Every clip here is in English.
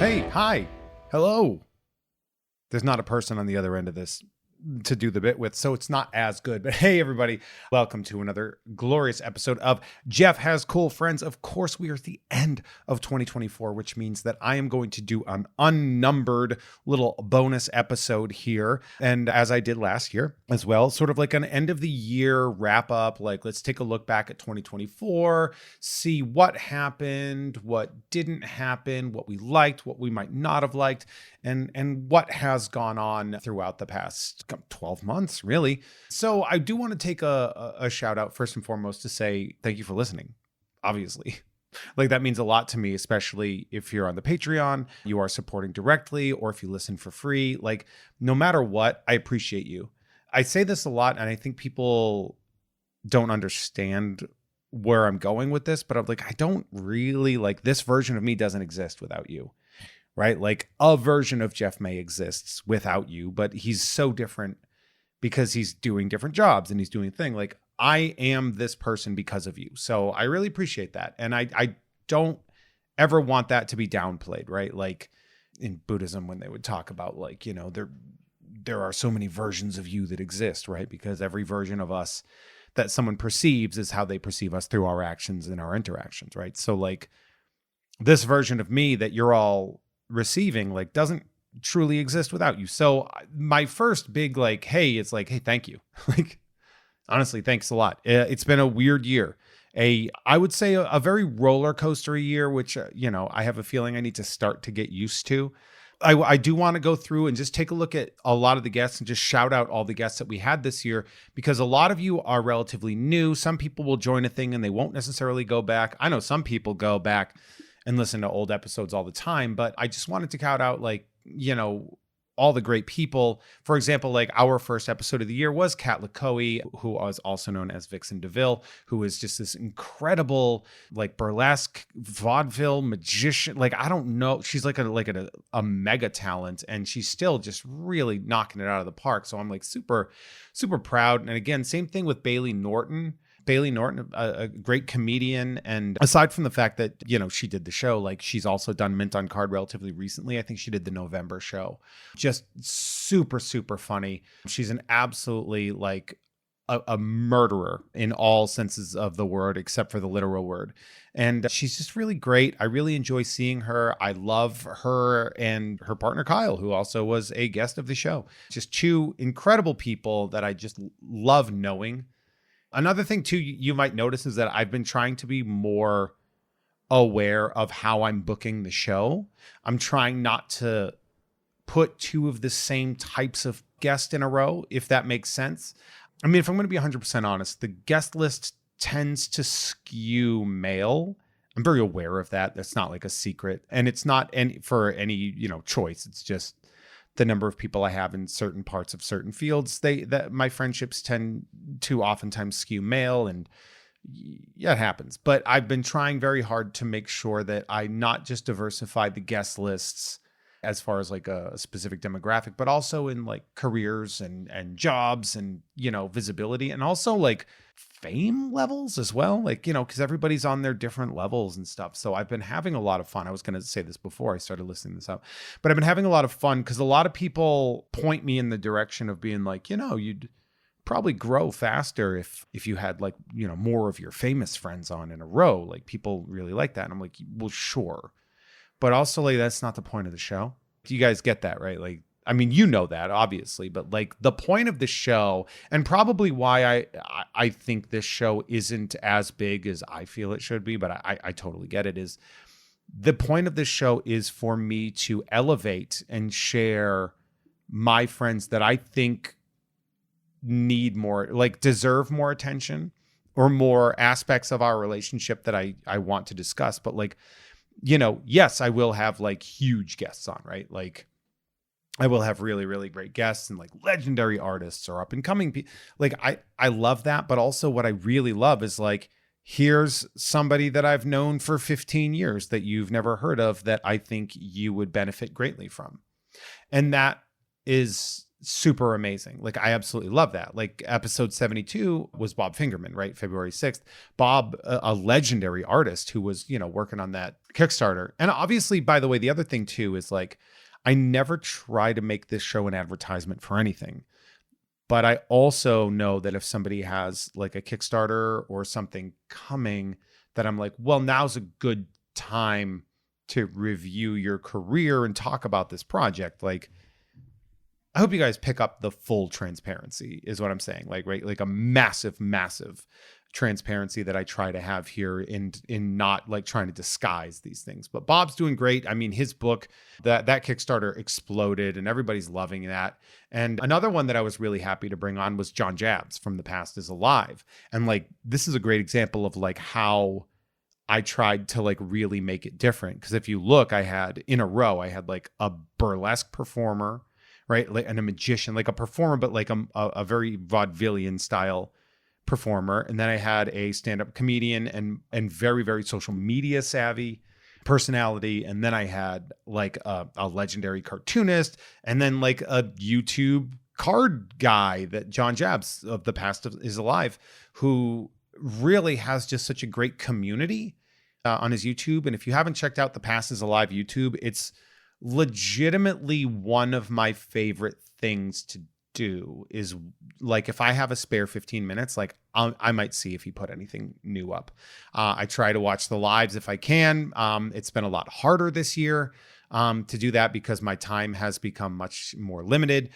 Hey, hi, hello. There's not a person on the other end of this to do the bit with, so it's not as good. But hey, everybody, welcome to another glorious episode of Jeff Has Cool Friends. Of course, we are at the end of 2024, which means that I am going to do an unnumbered little bonus episode here. And as I did last year as well, sort of like an end of the year wrap up, like let's take a look back at 2024, see what happened, what didn't happen, what we liked, what we might not have liked, and what has gone on throughout the past 12 months, really. So I do want to take a shout out first and foremost to say thank you for listening, obviously. Like that means a lot to me, especially if you're on the Patreon, you are supporting directly, or if you listen for free. Like no matter what, I appreciate you. I say this a lot, and I think people don't understand where I'm going with this, but I'm like, I don't really like this version of me doesn't exist without you. Right? Like a version of Jeff May exists without you, but he's so different because he's doing different jobs and he's doing a thing. Like I am this person because of you. So I really appreciate that. And I don't ever want that to be downplayed, right? Like in Buddhism, when they would talk about like, you know, there are so many versions of you that exist, right? Because every version of us that someone perceives is how they perceive us through our actions and our interactions, right? So like this version of me that you're all receiving like doesn't truly exist without you. So my first big like, hey, it's like, hey, thank you. Like, honestly, thanks a lot. It's been a weird year. I would say a very roller coaster year, which, you know, I have a feeling I need to start to get used to. I do want to go through and just take a look at a lot of the guests and just shout out all the guests that we had this year, because a lot of you are relatively new. Some people will join a thing and they won't necessarily go back. I know some people go back and listen to old episodes all the time, but I just wanted to count out like, you know, all the great people. For example, like our first episode of the year was Kat Lakoe, who was also known as Vixen DeVille, who is just this incredible like burlesque vaudeville magician. Like, I don't know. She's like a mega talent, and she's still just really knocking it out of the park. So I'm like super, super proud. And again, same thing with Bailey Norton, a great comedian. And aside from the fact that, you know, she did the show, like she's also done Mint on Card relatively recently. I think she did the November show. Just super, super funny. She's an absolutely like a murderer in all senses of the word, except for the literal word. And she's just really great. I really enjoy seeing her. I love her and her partner, Kyle, who also was a guest of the show. Just two incredible people that I just love knowing. Another thing too, you might notice is that I've been trying to be more aware of how I'm booking the show. I'm trying not to put two of the same types of guests in a row, if that makes sense. I mean, if I'm going to be 100% honest, the guest list tends to skew male. I'm very aware of that. That's not like a secret. And it's not for any, you know, choice. It's just the number of people I have in certain parts of certain fields, that my friendships tend to oftentimes skew male, and yeah, it happens. But I've been trying very hard to make sure that I not just diversify the guest lists as far as like a specific demographic, but also in like careers and jobs and, you know, visibility, and also like fame levels as well. Like, you know, because everybody's on their different levels and stuff. So I've been having a lot of fun. I was going to say this before I started listening this out, but I've been having a lot of fun because a lot of people point me in the direction of being like, you know, you'd probably grow faster if you had like, you know, more of your famous friends on in a row. Like people really like that. And I'm like, well, sure. But also, like, that's not the point of the show. You guys get that, right? Like, I mean, you know that, obviously, but like the point of the show, and probably why I think this show isn't as big as I feel it should be, but I totally get it, is the point of this show is for me to elevate and share my friends that I think need more, like deserve more attention, or more aspects of our relationship that I want to discuss. But like, you know, yes, I will have like huge guests on, right? Like I will have really, really great guests and like legendary artists or up and coming people. Like I love that. But also what I really love is like, here's somebody that I've known for 15 years that you've never heard of that I think you would benefit greatly from. And that is super amazing. Like I absolutely love that. Like episode 72 was Bob Fingerman, right? February 6th. Bob, a legendary artist who was, working on that Kickstarter. And obviously, by the way, the other thing too is like, I never try to make this show an advertisement for anything. But I also know that if somebody has like a Kickstarter or something coming, that I'm like, well, now's a good time to review your career and talk about this project. Like, I hope you guys pick up the full transparency is what I'm saying. Like, right. Like a massive, massive transparency that I try to have here in not like trying to disguise these things. But Bob's doing great. I mean, his book, that Kickstarter exploded and everybody's loving that. And another one that I was really happy to bring on was John Jabs from The Past is Alive. And like, this is a great example of like how I tried to like really make it different. Because if you look, I had like a burlesque performer, right? Like, and a magician, like a performer, but like a very vaudevillian style performer. And then I had a stand-up comedian and very, very social media savvy personality. And then I had like a legendary cartoonist and then like a YouTube card guy that John Jabs of The Past is Alive, who really has just such a great community on his YouTube. And if you haven't checked out The Past is Alive YouTube, it's legitimately one of my favorite things to do. Is like if I have a spare 15 minutes, like I might see if he put anything new up. I try to watch the lives if I can. It's been a lot harder this year to do that because my time has become much more limited.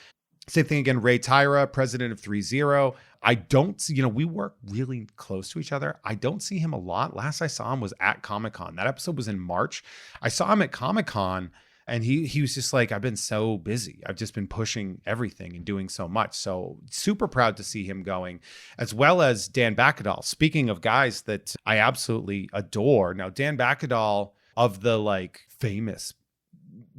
Same thing again, Ray Tyra, president of 3-0. I don't see, we work really close to each other. I don't see him a lot. Last I saw him was at Comic-Con. That episode was in March. I saw him at Comic-Con and he was just like, I've been so busy. I've just been pushing everything and doing so much. So super proud to see him going, as well as Dan Bakkedal. Speaking of guys that I absolutely adore. Now, Dan Bakkedal, of the like famous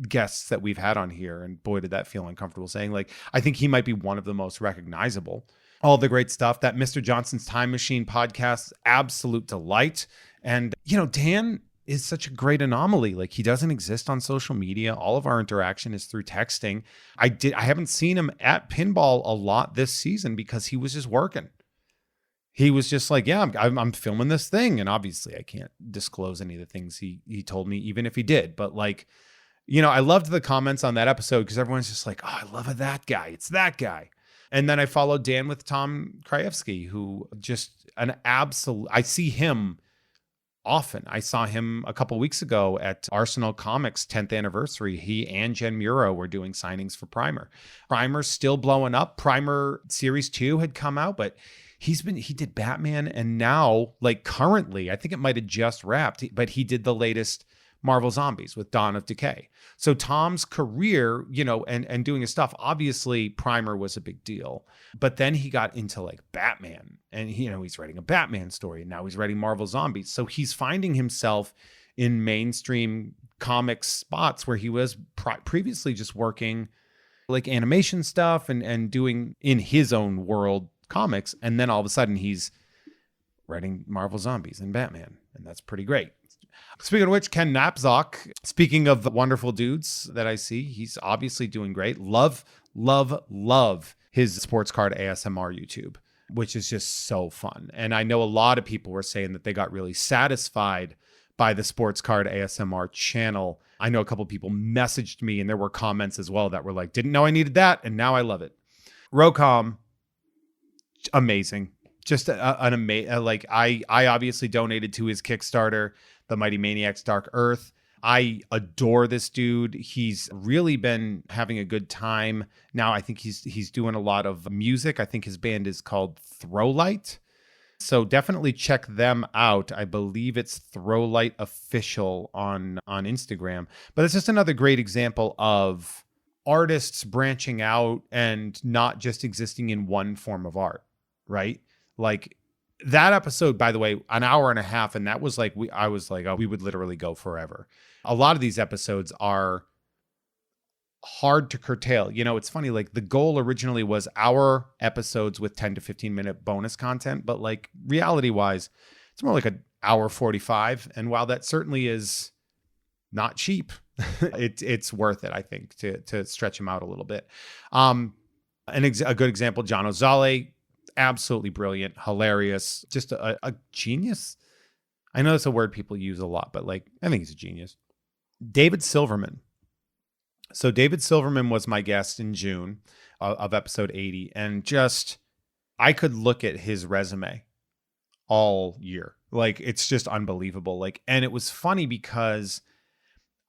guests that we've had on here, and boy, did that feel uncomfortable saying, like, I think he might be one of the most recognizable. All the great stuff. That Mr. Johnson's Time Machine podcast, absolute delight. And, Dan is such a great anomaly. Like, he doesn't exist on social media. All of our interaction is through texting. I haven't seen him at Pinball a lot this season because he was just working. He was just like, yeah, I'm filming this thing. And obviously I can't disclose any of the things he told me, even if he did. But like, I loved the comments on that episode because everyone's just like, oh, I love that guy. It's that guy. And then I followed Dan with Tom Krajewski, who just an absolute, I see him often. I saw him a couple weeks ago at Arsenal Comics 10th anniversary. He and Jen Muro were doing signings for Primer. Primer's still blowing up. Primer Series 2 had come out, but he did Batman. And now, like currently, I think it might have just wrapped, but he did the latest Marvel Zombies with Dawn of Decay. So Tom's career, and doing his stuff, obviously Primer was a big deal, but then he got into like Batman and he's writing a Batman story and now he's writing Marvel Zombies. So he's finding himself in mainstream comic spots where he was previously just working like animation stuff and doing in his own world comics. And then all of a sudden he's writing Marvel Zombies and Batman. And that's pretty great. Speaking of which, Ken Napzok, speaking of wonderful dudes that I see, he's obviously doing great. Love his sports card ASMR YouTube, which is just so fun. And I know a lot of people were saying that they got really satisfied by the sports card ASMR channel. I know a couple of people messaged me and there were comments as well that were like, didn't know I needed that. And now I love it. Rocom, amazing. Just an amazing, like I obviously donated to his Kickstarter, The Mighty Maniacs Dark Earth. I adore this dude. He's really been having a good time. Now I think he's doing a lot of music. I think his band is called Throwlight. So definitely check them out. I believe it's Throwlight Official on Instagram. But it's just another great example of artists branching out and not just existing in one form of art, right? Like that episode, by the way, an hour and a half. And that was like, I was like, oh, we would literally go forever. A lot of these episodes are hard to curtail. It's funny, like the goal originally was hour episodes with 10 to 15 minute bonus content. But like reality wise, it's more like an hour 45. And while that certainly is not cheap, it's worth it, I think, to stretch them out a little bit. A good example, John Ozale, absolutely brilliant, hilarious, just a genius. I know it's a word people use a lot, but like, I think he's a genius. David Silverman. So David Silverman was my guest in June of episode 80. And just, I could look at his resume all year. Like, it's just unbelievable. Like, and it was funny because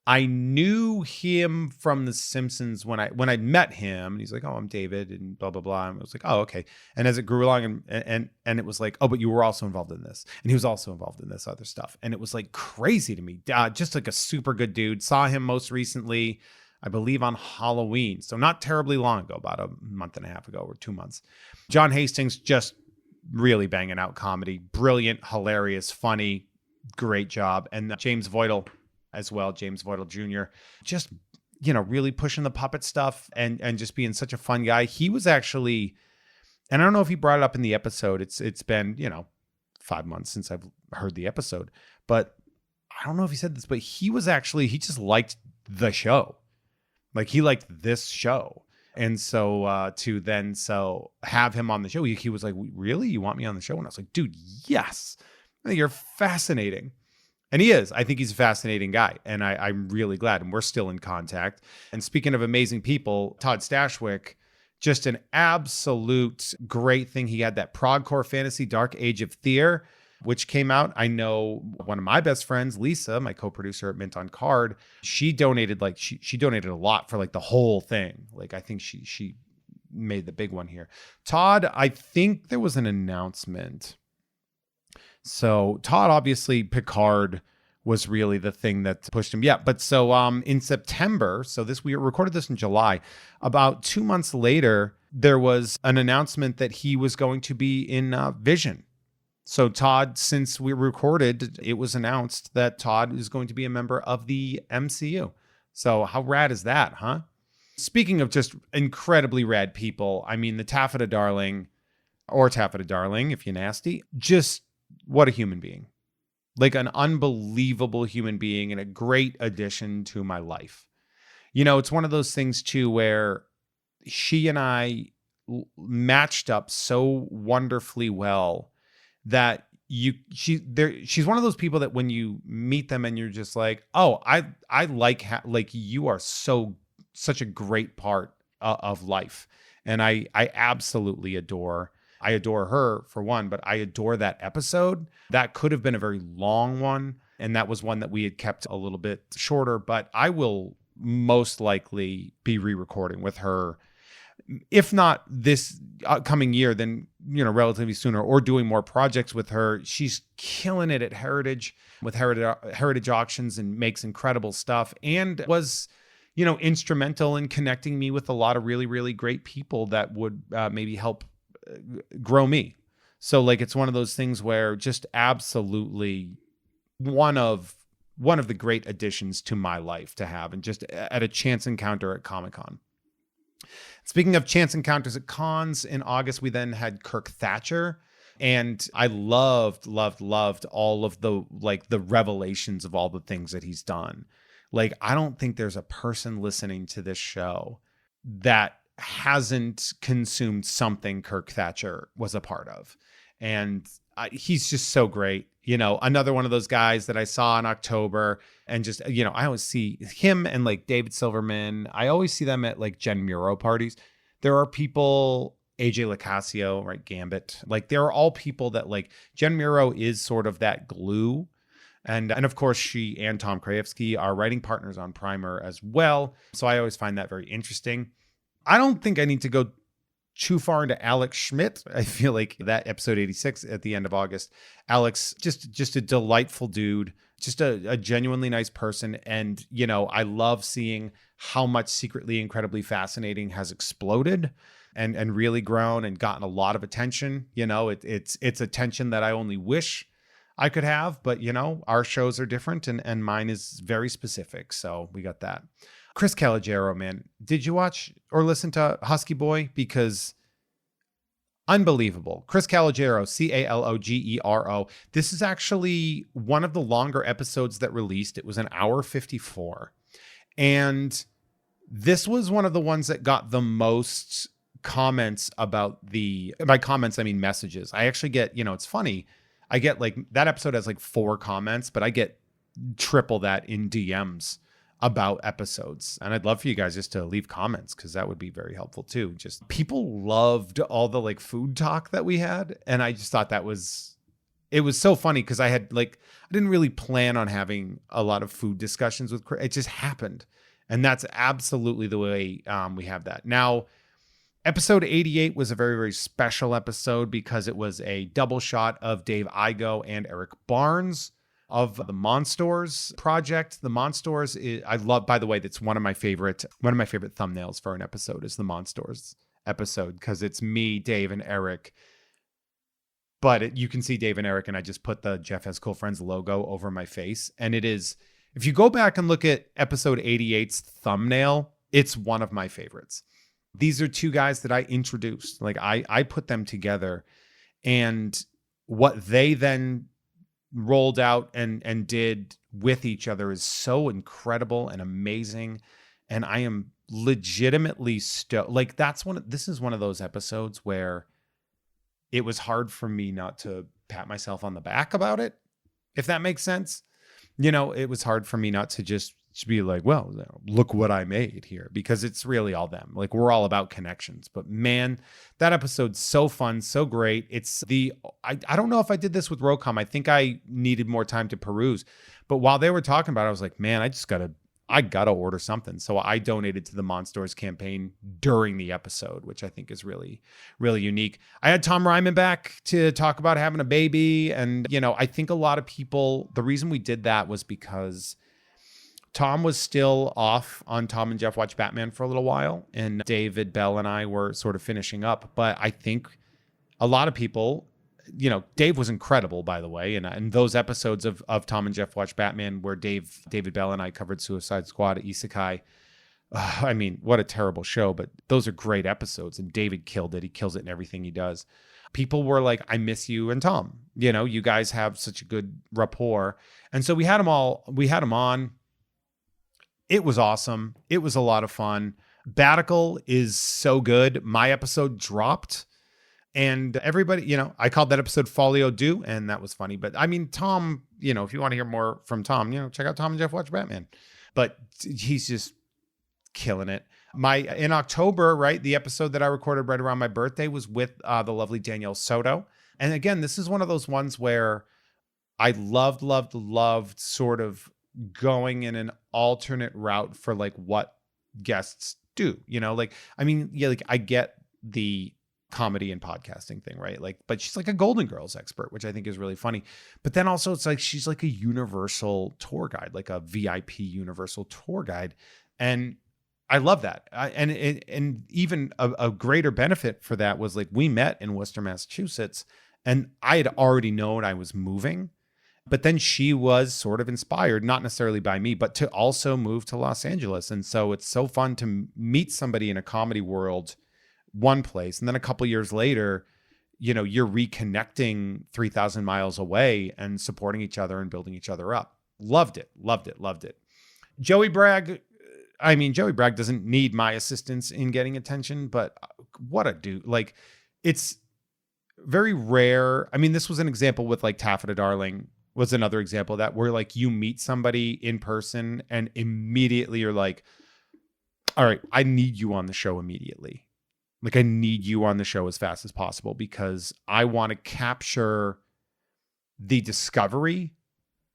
I knew him from The Simpsons when I met him, and he's like, "Oh, I'm David," and blah blah blah. And I was like, "Oh, okay." And as it grew along, and it was like, "Oh, but you were also involved in this," and he was also involved in this other stuff, and it was like crazy to me. Just like a super good dude. Saw him most recently, I believe, on Halloween, so not terribly long ago, about a month and a half ago or 2 months. John Hastings, just really banging out comedy, brilliant, hilarious, funny, great job, and James Voitel as well, James Voitel Jr., just, really pushing the puppet stuff and just being such a fun guy. He was actually, and I don't know if he brought it up in the episode. It's been, 5 months since I've heard the episode, but I don't know if he said this, but he just liked the show. Like, he liked this show. And so to have him on the show, he was like, "Really? You want me on the show?" And I was like, "Dude, yes. I think you're fascinating." And he is. I think he's a fascinating guy. And I'm really glad. And we're still in contact. And speaking of amazing people, Todd Stashwick, just an absolute great thing. He had that progcore fantasy, Dark Age of Fear, which came out. I know one of my best friends, Lisa, my co-producer at Mint on Card, she donated she donated a lot for like the whole thing. Like, I think she made the big one here. Todd, I think there was an announcement. So Todd, obviously Picard was really the thing that pushed him. Yeah. But so in September, so we recorded this in July, about 2 months later, there was an announcement that he was going to be in Vision. So Todd, since we recorded, it was announced that Todd is going to be a member of the MCU. So how rad is that, huh? Speaking of just incredibly rad people, I mean, the Taffeta Darling, or Taffeta Darling, if you're nasty, just what a human being. Like, an unbelievable human being and a great addition to my life. It's one of those things too where she and I matched up so wonderfully well that she's one of those people that when you meet them and you're just like, "Oh, I like you are such a great part of life." And I absolutely adore her, for one, but I adore that episode. That could have been a very long one, and that was one that we had kept a little bit shorter, but I will most likely be re-recording with her, if not this coming year, then, relatively sooner, or doing more projects with her. She's killing it at Heritage with Heritage Auctions and makes incredible stuff, and was, instrumental in connecting me with a lot of really, really great people that would maybe help grow me. So like, it's one of those things where just absolutely one of the great additions to my life to have, and just at a chance encounter at Comic-Con. Speaking of chance encounters at cons, in August, we then had Kirk Thatcher. And I loved all of the revelations of all the things that he's done. Like, I don't think there's a person listening to this show that hasn't consumed something Kirk Thatcher was a part of. And he's just so great. Another one of those guys that I saw in October, and just, I always see him and like David Silverman. I always see them at like Jen Muro parties. There are people, AJ Lacasio, right? Gambit. Like, there are all people that, like, Jen Muro is sort of that glue. And of course, she and Tom Krajewski are writing partners on Primer as well. So I always find that very interesting. I don't think I need to go too far into Alex Schmidt. I feel like that episode 86 at the end of August, Alex, just a delightful dude, just a genuinely nice person. And, I love seeing how much Secretly Incredibly Fascinating has exploded and really grown and gotten a lot of attention. It's attention that I only wish I could have, but our shows are different, and mine is very specific. So we got that. Chris Calogero, man, did you watch or listen to Husky Boy? Because unbelievable. Chris Calogero, Calogero. This is actually one of the longer episodes that released. It was an hour 54. And this was one of the ones that got the most comments about by comments, I mean messages. I actually get, it's funny. I get like that episode has like 4 comments, but I get triple that in DMs about episodes. And I'd love for you guys just to leave comments because that would be very helpful too. Just people loved all the like food talk that we had. And I just thought it was so funny because I didn't really plan on having a lot of food discussions with Chris. It just happened. And that's absolutely the way we have that. Now, episode 88 was a very, very special episode because it was a double shot of Dave Igo and Eric Barnes of the Monstores project. The Monstores, I love, by the way, that's one of my favorite thumbnails for an episode is the Monstores episode because it's me, Dave, and Eric. But you can see Dave and Eric, and I just put the Jeff Has Cool Friends logo over my face. And it is, if you go back and look at episode 88's thumbnail, it's one of my favorites. These are 2 guys that I introduced. Like I put them together, and what they then rolled out and did with each other is so incredible and amazing. And I am legitimately like this is one of those episodes where it was hard for me not to pat myself on the back about it, if that makes sense. It was hard for me not to just be like, well, look what I made here, because it's really all them. Like, we're all about connections. But man, that episode's so fun, so great. I don't know if I did this with Rocom. I think I needed more time to peruse. But while they were talking about it, I was like, man, I gotta order something. So I donated to the Monstores campaign during the episode, which I think is really, really unique. I had Tom Ryman back to talk about having a baby. And, I think a lot of people, the reason we did that was because Tom was still off on Tom and Jeff Watch Batman for a little while, and David Bell and I were sort of finishing up. But I think a lot of people, Dave was incredible, by the way. And those episodes of Tom and Jeff Watch Batman where David Bell and I covered Suicide Squad, Isekai. I mean, what a terrible show, but those are great episodes. And David killed it. He kills it in everything he does. People were like, I miss you and Tom. You guys have such a good rapport. And so we had them on. It was awesome. It was a lot of fun. Batical is so good. My episode dropped, and everybody, I called that episode Folio Do, and that was funny. But I mean, Tom, if you want to hear more from Tom, check out Tom and Jeff Watch Batman. But he's just killing it. In October, right, the episode that I recorded right around my birthday was with the lovely Danielle Soto. And again, this is one of those ones where I loved sort of going in an alternate route for like what guests do, I get the comedy and podcasting thing, right? Like, but she's like a Golden Girls expert, which I think is really funny. But then also it's like, she's like a universal tour guide, like a VIP universal tour guide. And I love that. And even a greater benefit for that was like, we met in Worcester, Massachusetts, and I had already known I was moving. But then she was sort of inspired, not necessarily by me, but to also move to Los Angeles. And so it's so fun to meet somebody in a comedy world, one place. And then a couple years later, you're reconnecting 3,000 miles away and supporting each other and building each other up. Loved it. Joey Bragg doesn't need my assistance in getting attention, but what a dude. Like, it's very rare. I mean, this was an example with like Taffeta Darling was another example of that, where like you meet somebody in person and immediately you're like, all right, I need you on the show immediately. Like, I need you on the show as fast as possible because I want to capture the discovery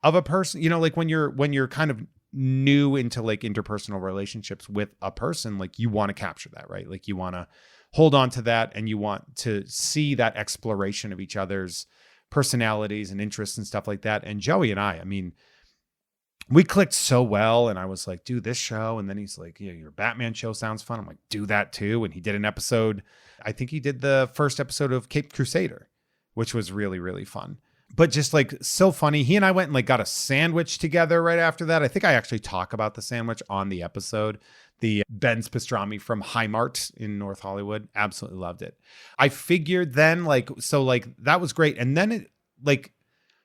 of a person, like when you're kind of new into like interpersonal relationships with a person, like you want to capture that, right? Like you want to hold on to that and you want to see that exploration of each other's personalities and interests and stuff like that. And Joey and I mean, we clicked so well, and I was like, do this show. And then he's like, yeah, your Batman show sounds fun. I'm like, do that too. And he did an episode. I think he did the first episode of Caped Crusader, which was really, really fun. But just like so funny. He and I went and like got a sandwich together right after that. I think I actually talk about the sandwich on the episode. The Ben's Pastrami from Hi-Mart in North Hollywood. Absolutely loved it. I figured then that was great. And then it like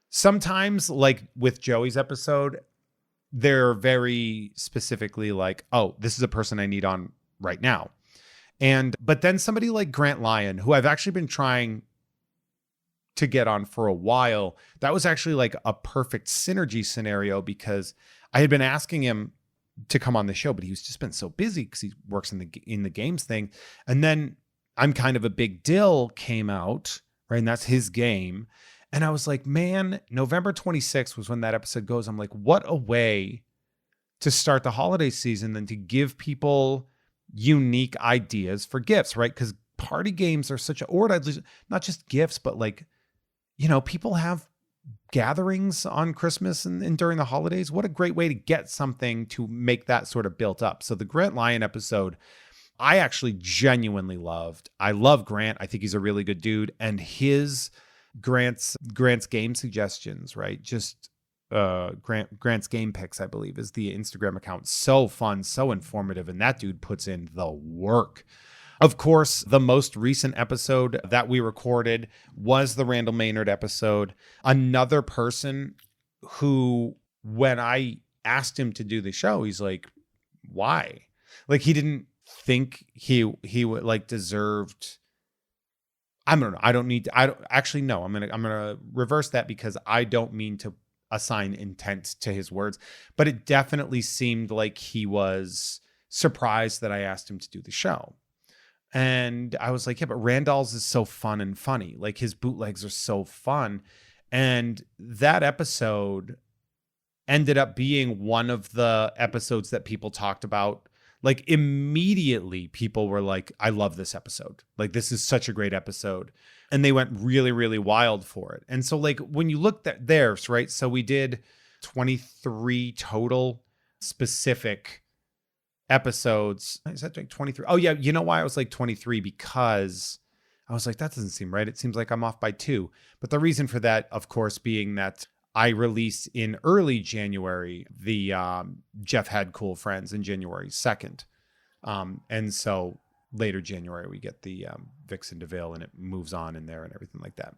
sometimes like with Joey's episode, they're very specifically like, oh, this is a person I need on right now. But then somebody like Grant Lyon, who I've actually been trying to get on for a while, that was actually like a perfect synergy scenario because I had been asking him to come on the show, but he's just been so busy because he works in the games thing. And then I'm Kind of a Big Deal came out, right? And that's his game. And I was like, man, November 26th was when that episode goes. I'm like, what a way to start the holiday season than to give people unique ideas for gifts, right? Because party games are such a, or not just gifts, but like, people have gatherings on Christmas and during the holidays. What a great way to get something to make that sort of built up. So the Grant Lyon episode, I actually genuinely loved. I love Grant. I think he's a really good dude. And Grant's game suggestions, right? Just Grant's Game Picks, I believe, is the Instagram account. So fun, so informative. And that dude puts in the work. Of course, the most recent episode that we recorded was the Randall Maynard episode. Another person who, when I asked him to do the show, he's like, why? Like, he didn't think he would like deserved. I don't know. I'm going to reverse that because I don't mean to assign intent to his words, but it definitely seemed like he was surprised that I asked him to do the show. And I was like, yeah, but Randall's is so fun and funny. Like his bootlegs are so fun. And that episode ended up being one of the episodes that people talked about. Like immediately people were like, I love this episode. Like this is such a great episode. And they went really, really wild for it. And so like when you looked at theirs, right? So we did 23 total specific episodes. Is that like 23? Oh yeah. You know why I was like 23? Because I was like, that doesn't seem right. It seems like I'm off by 2. But the reason for that, of course, being that I released in early January, the Jeff Had Cool Friends in January 2nd. And so later January, we get the Vixen DeVille and it moves on in there and everything like that.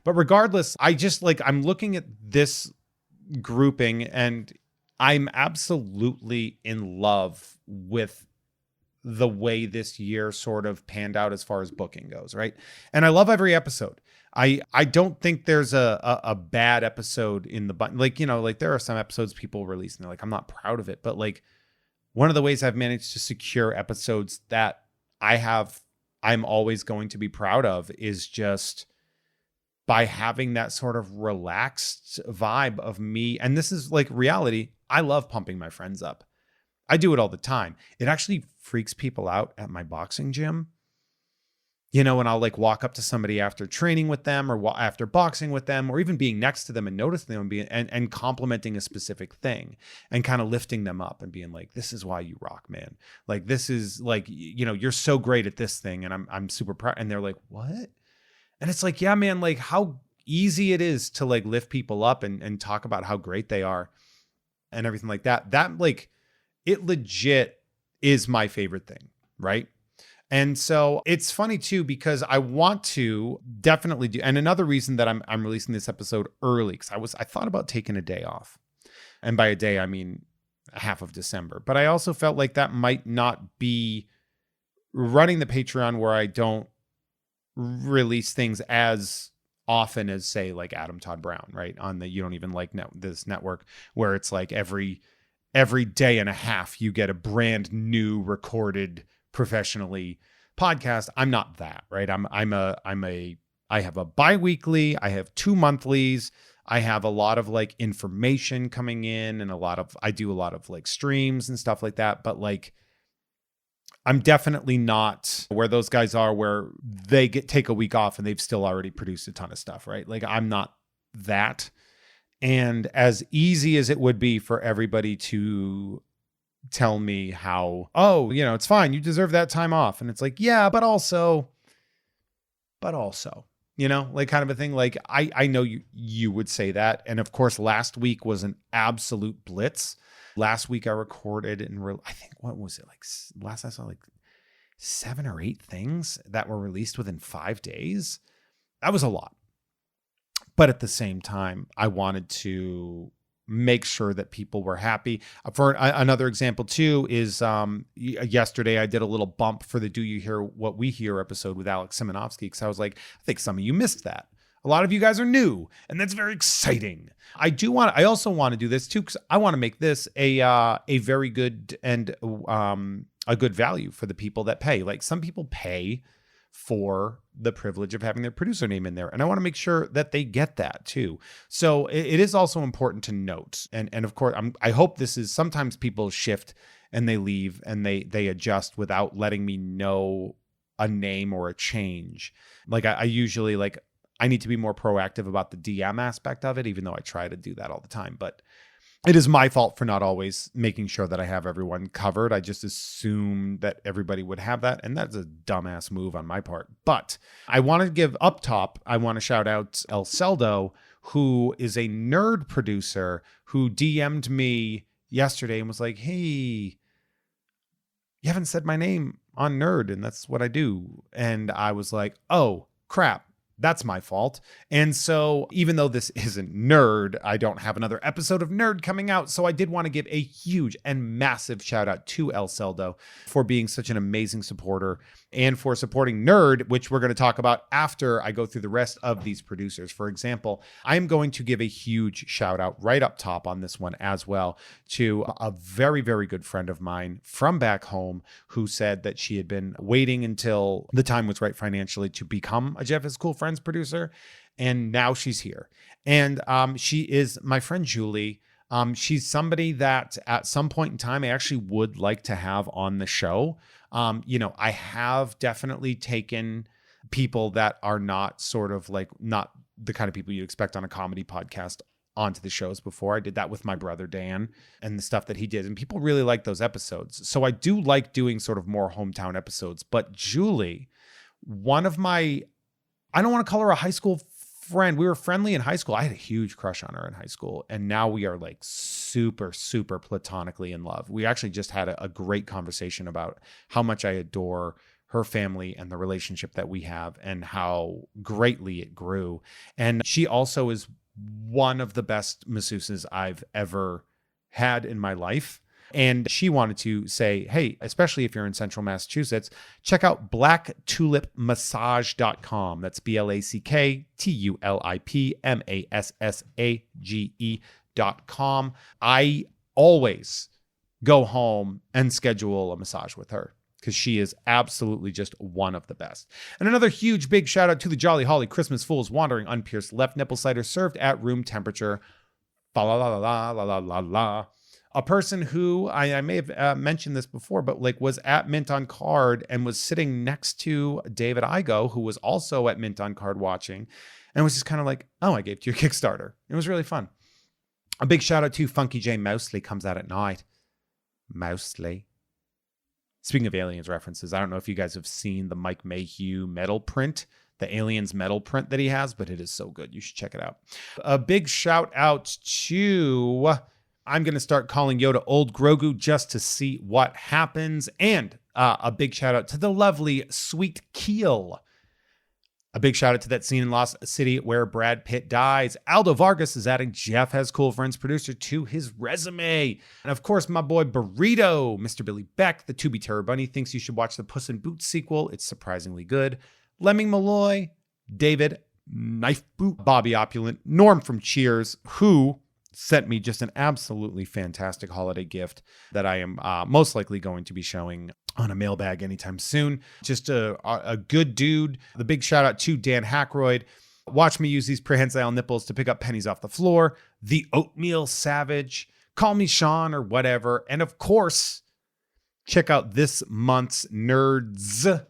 But regardless, I'm looking at this grouping and I'm absolutely in love with the way this year sort of panned out as far as booking goes, right? And I love every episode. I don't think there's a bad episode in the button. Like, like there are some episodes people release and they're like, I'm not proud of it. But like one of the ways I've managed to secure episodes that I'm always going to be proud of is just by having that sort of relaxed vibe of me. And this is like reality. I love pumping my friends up. I do it all the time. It actually freaks people out at my boxing gym. And I'll like walk up to somebody after training with them or after boxing with them, or even being next to them and noticing them and complimenting a specific thing and kind of lifting them up and being like, this is why you rock, man. Like, this is like, you're so great at this thing. And I'm super proud. And they're like, what? And it's like, yeah, man, like how easy it is to like lift people up and talk about how great they are and everything like that. That like, it legit is my favorite thing, right? And so it's funny too, because I want to definitely do, and another reason that I'm releasing this episode early, because I thought about taking a day off. And by a day, I mean half of December. But I also felt like that might not be running the Patreon where I don't release things as often as say like Adam Todd Brown, right? On the You Don't Even Like This network, where it's like every day and a half you get a brand new recorded professionally podcast. I'm not that, right? I have a bi-weekly, I have 2 monthlies, I have a lot of like information coming in and I do a lot of like streams and stuff like that. But like, I'm definitely not where those guys are, where they take a week off and they've still already produced a ton of stuff, right? Like I'm not that. And as easy as it would be for everybody to tell me how, oh, it's fine, you deserve that time off. And it's like, yeah, but also, like kind of a thing. Like I know you would say that. And of course, last week was an absolute blitz. Last week I recorded I think, what was it? Like last I saw like 7 or 8 things that were released within 5 days. That was a lot. But at the same time, I wanted to make sure that people were happy. For another example too is yesterday I did a little bump for the Do You Hear What We Hear episode with Alex Simonovsky, because I was like, I think some of you missed that. A lot of you guys are new, and that's very exciting. I also want to do this too, because I want to make this a very good and a good value for the people that pay. Like, some people pay for the privilege of having their producer name in there, and I want to make sure that they get that too. So it is also important to note, and of course, I hope this is, sometimes people shift and they leave and they adjust without letting me know a name or a change. Like, I usually, like, I need to be more proactive about the DM aspect of it, even though I try to do that all the time. But it is my fault for not always making sure that I have everyone covered. I just assumed that everybody would have that, and that's a dumbass move on my part. But I want to give up top, I want to shout out El Celdo, who is a nerd producer who DM'd me yesterday and was like, hey, you haven't said my name on Nerd, and that's what I do. And I was like, oh, crap. That's my fault. And so even though this isn't Nerd, I don't have another episode of Nerd coming out. So I did want to give a huge and massive shout out to El Celdo for being such an amazing supporter and for supporting Nerd, which we're going to talk about after I go through the rest of these producers. For example, I'm going to give a huge shout out right up top on this one as well to a very, very good friend of mine from back home who said that she had been waiting until the time was right financially to become a Jeff Has Cool Friends producer. And now she's here. And she is my friend Julie. She's somebody that at some point in time I actually would like to have on the show. I have definitely taken people that are not sort of like, not the kind of people you expect on a comedy podcast onto the shows before. I did that with my brother Dan and the stuff that he did, and people really like those episodes. So I do like doing sort of more hometown episodes. But Julie, one of my, I don't want to call her a high school friend. We were friendly in high school. I had a huge crush on her in high school, and now we are like super, super platonically in love. We actually just had a great conversation about how much I adore her family and the relationship that we have and how greatly it grew. And she also is one of the best masseuses I've ever had in my life. And she wanted to say, hey, especially if you're in central Massachusetts, check out blacktulipmassage.com. That's blacktulipmassage.com. I always go home and schedule a massage with her because she is absolutely just one of the best. And another huge big shout out to the Jolly Holly Christmas Fools Wandering Unpierced Left Nipple Cider, served at room temperature. Fa la la la la la la la. A person who I may have mentioned this before, but like was at Mint on Card and was sitting next to David Igo, who was also at Mint on Card watching, and was just kind of like, oh, I gave to your Kickstarter. It was really fun. A big shout out to Funky J Mousley, comes out at night. Mousley. Speaking of Aliens references, I don't know if you guys have seen the Mike Mayhew metal print, the Aliens metal print that he has, but it is so good. You should check it out. A big shout out to, I'm going to start calling Yoda Old Grogu just to see what happens. And a big shout out to the lovely Sweet Keel. A big shout out to that scene in Lost City where Brad Pitt dies. Aldo Vargas is adding Jeff Has Cool Friends producer to his resume. And of course, my boy Burrito, Mr. Billy Beck, the To Be Terror Bunny, thinks you should watch the Puss in Boots sequel. It's surprisingly good. Lemming Malloy, David Knife Boot, Bobby Opulent, Norm from Cheers, who sent me just an absolutely fantastic holiday gift that I am most likely going to be showing on a mailbag anytime soon. Just a good dude. The big shout out to Dan Hackroyd. Watch me use these prehensile nipples to pick up pennies off the floor. The Oatmeal Savage. Call me Sean or whatever. And of course, check out this month's Nerds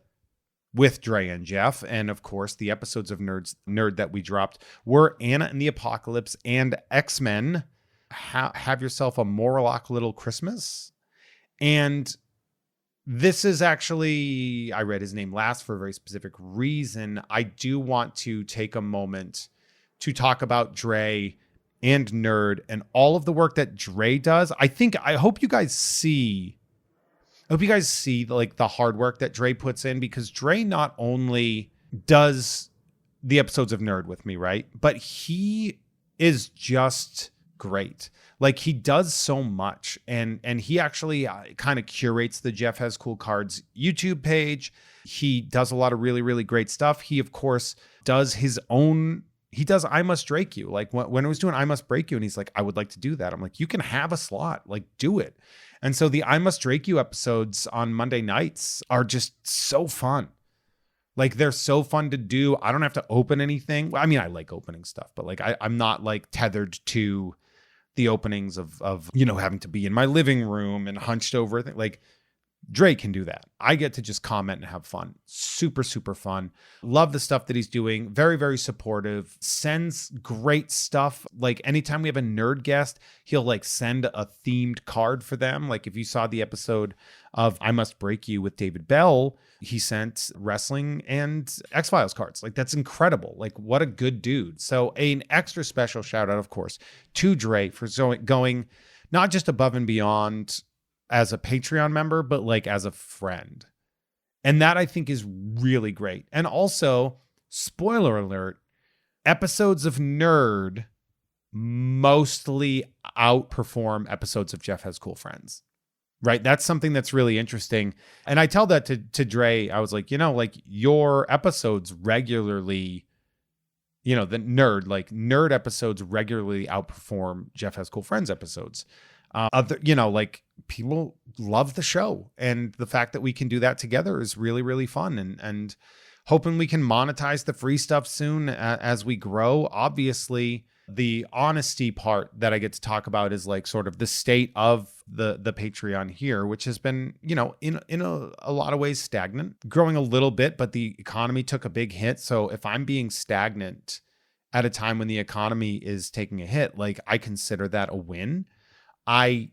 with Dre and Jeff. And of course, the episodes of Nerd that we dropped were Anna and the Apocalypse and X-Men. Have yourself a Morlock Little Christmas. And this is actually, I read his name last for a very specific reason. I do want to take a moment to talk about Dre and Nerd and all of the work that Dre does. I hope you guys see like the hard work that Dre puts in, because Dre not only does the episodes of Nerd with me, right? But he is just great. Like he does so much, and he actually kind of curates the Jeff Has Cool Cards YouTube page. He does a lot of really, really great stuff. He, of course, does his own. He does I Must Drake You. Like when I was doing I Must Break You, and he's like, I would like to do that. I'm like, you can have a slot, like do it. And so the I Must Drake You episodes on Monday nights are just so fun. Like they're so fun to do. I don't have to open anything. Well, I mean, I like opening stuff, but like I'm not like tethered to the openings of having to be in my living room and hunched over. Like Drake can do that. I get to just comment and have fun. Super, super fun. Love the stuff that he's doing. Very, very supportive. Sends great stuff. Like anytime we have a nerd guest, he'll like send a themed card for them. Like if you saw the episode of I Must Break You with David Bell, he sent wrestling and X-Files cards. Like that's incredible. Like what a good dude. So an extra special shout out, of course, to Dre for going not just above and beyond as a Patreon member, but like as a friend. And that I think is really great. And also, spoiler alert, episodes of Nerd mostly outperform episodes of Jeff Has Cool Friends. Right? That's something that's really interesting. And I tell that to Dre. I was like, like your episodes regularly, the nerd episodes regularly outperform Jeff Has Cool Friends episodes. Like people love the show, and the fact that we can do that together is really, really fun, and hoping we can monetize the free stuff soon as we grow. Obviously, the honesty part that I get to talk about is like sort of the state of the Patreon here, which has been, in a lot of ways stagnant, growing a little bit, but the economy took a big hit. So if I'm being stagnant at a time when the economy is taking a hit, like I consider that a win. I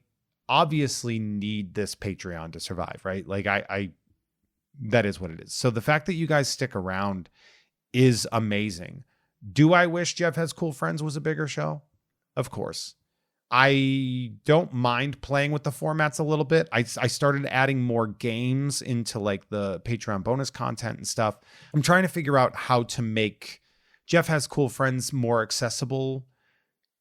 obviously need this Patreon to survive, right? Like I that is what it is. So the fact that you guys stick around is amazing. Do I wish Jeff Has Cool Friends was a bigger show? Of course. I don't mind playing with the formats a little bit. I started adding more games into like the Patreon bonus content and stuff. I'm trying to figure out how to make Jeff Has Cool Friends more accessible.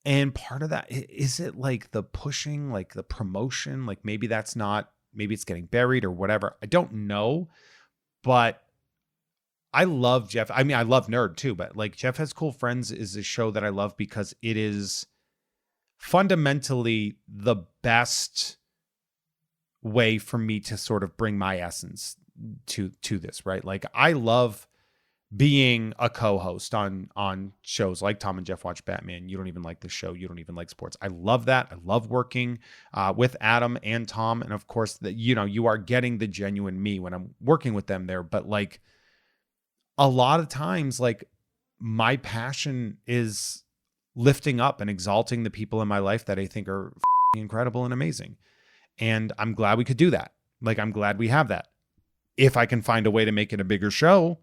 And part of that, is it like the pushing, like the promotion? Like maybe it's getting buried or whatever. I don't know, but I love Jeff. I mean, I love Nerd too, but like Jeff Has Cool Friends is a show that I love because it is fundamentally the best way for me to sort of bring my essence to this, right? Like I love being a co-host on shows like Tom and Jeff Watch Batman. You don't even like the show. You don't even like sports. I love that. I love working with Adam and Tom. And of course, you are getting the genuine me when I'm working with them there. But like a lot of times, like my passion is lifting up and exalting the people in my life that I think are incredible and amazing. And I'm glad we could do that. Like, I'm glad we have that. If I can find a way to make it a bigger show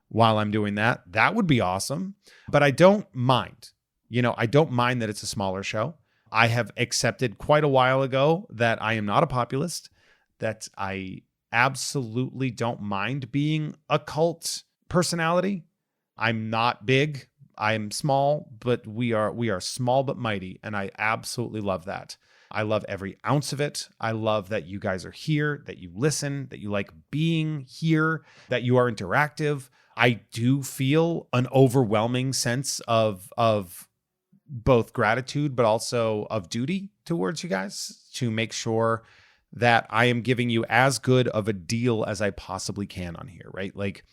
while I'm doing that, that would be awesome. But I don't mind. I don't mind that it's a smaller show. I have accepted quite a while ago that I am not a populist, that I absolutely don't mind being a cult personality. I'm not big. I'm small, but we are small but mighty, and I absolutely love that. I love every ounce of it. I love that you guys are here, that you listen, that you like being here, that you are interactive. I do feel an overwhelming sense of both gratitude, but also of duty towards you guys to make sure that I am giving you as good of a deal as I possibly can on here, right? Like,